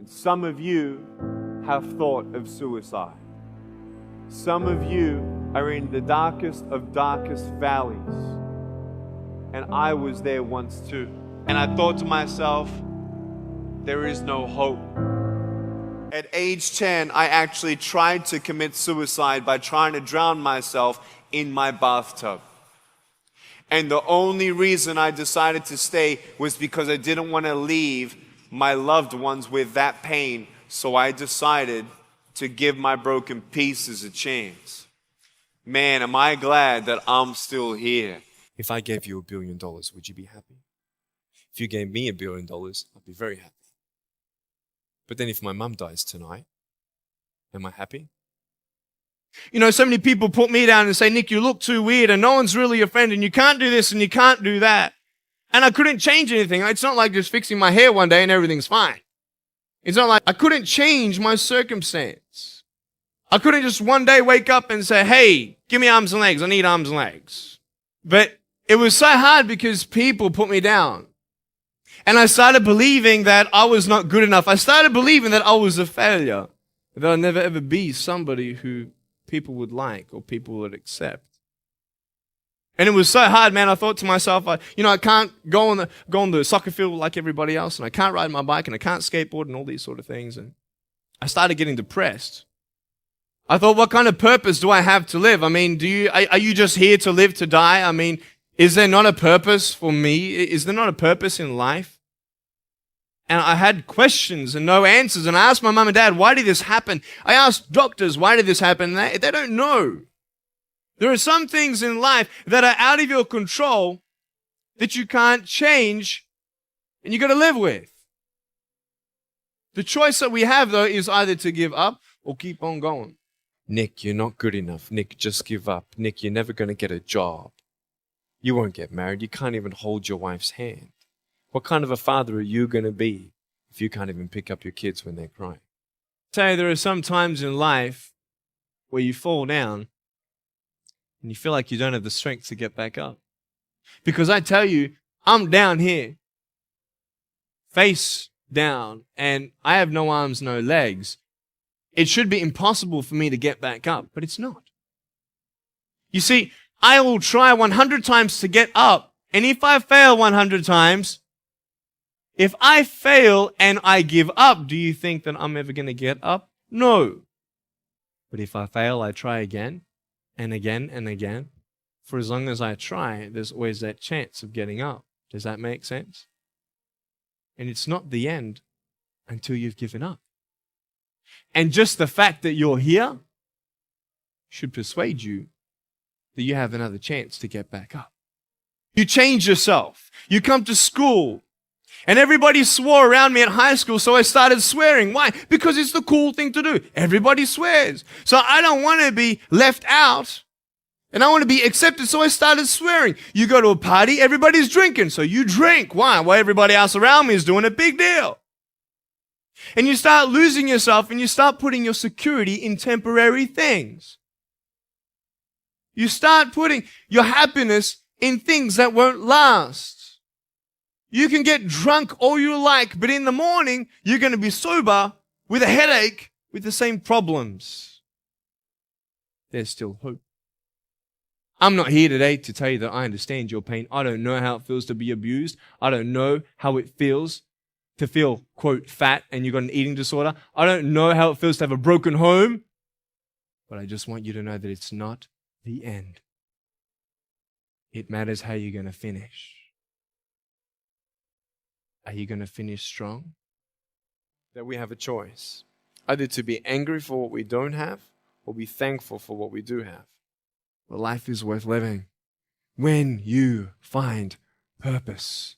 And some of you have thought of suicide. Some of you are in the darkest of darkest valleys. And I was there once too. And I thought to myself, there is no hope. At age 10, I actually tried to commit suicide by trying to drown myself in my bathtub. And the only reason I decided to stay was because I didn't want to leave my loved ones with that pain. So I decided to give my broken pieces a chance. Man, am I glad that I'm still here. If I gave you $1 billion, would you be happy? If you gave me $1 billion, I'd be very happy. But then if my mum dies tonight, am I happy? You know, so many people put me down and say, Nick, you look too weird and no one's really your friend and you can't do this and you can't do that. And I couldn't change anything. It's not like just fixing my hair one day and everything's fine. It's not like I couldn't change my circumstance. I couldn't just one day wake up and say, hey, give me arms and legs. I need arms and legs. But it was so hard because people put me down. And I started believing that I was not good enough. I started believing that I was a failure. That I'd never ever be somebody who people would like or people would accept. And it was so hard, man. I thought to myself, I can't go on the soccer field like everybody else, and I can't ride my bike, and I can't skateboard, and all these sort of things. And I started getting depressed. I thought, what kind of purpose do I have to live? I mean, are you just here to live to die? I mean, is there not a purpose for me? Is there not a purpose in life? And I had questions and no answers. And I asked my mum and dad, why did this happen? I asked doctors, why did this happen? They don't know. There are some things in life that are out of your control that you can't change and you got to live with. The choice that we have, though, is either to give up or keep on going. Nick, you're not good enough. Nick, just give up. Nick, you're never going to get a job. You won't get married. You can't even hold your wife's hand. What kind of a father are you going to be if you can't even pick up your kids when they're crying? Tell you, there are some times in life where you fall down and you feel like you don't have the strength to get back up. Because I tell you, I'm down here, face down, and I have no arms, no legs. It should be impossible for me to get back up, but it's not. You see, I will try 100 times to get up, and if I fail 100 times, if I fail and I give up, do you think that I'm ever going to get up? No. But if I fail, I try again and again and again. For as long as I try, there's always that chance of getting up. Does that make sense? And it's not the end until you've given up. And just the fact that you're here should persuade you that you have another chance to get back up. You change yourself. You come to school. And everybody swore around me at high school, so I started swearing. Why? Because it's the cool thing to do. Everybody swears. So I don't want to be left out. And I want to be accepted, so I started swearing. You go to a party, everybody's drinking, so you drink. Why? Well, everybody else around me is doing a big deal. And you start losing yourself, and you start putting your security in temporary things. You start putting your happiness in things that won't last. You can get drunk all you like, but in the morning, you're going to be sober with a headache with the same problems. There's still hope. I'm not here today to tell you that I understand your pain. I don't know how it feels to be abused. I don't know how it feels to feel, quote, fat and you've got an eating disorder. I don't know how it feels to have a broken home. But I just want you to know that it's not the end. It matters how you're going to finish. Are you going to finish strong? That we have a choice, either to be angry for what we don't have or be thankful for what we do have. Well, life is worth living when you find purpose.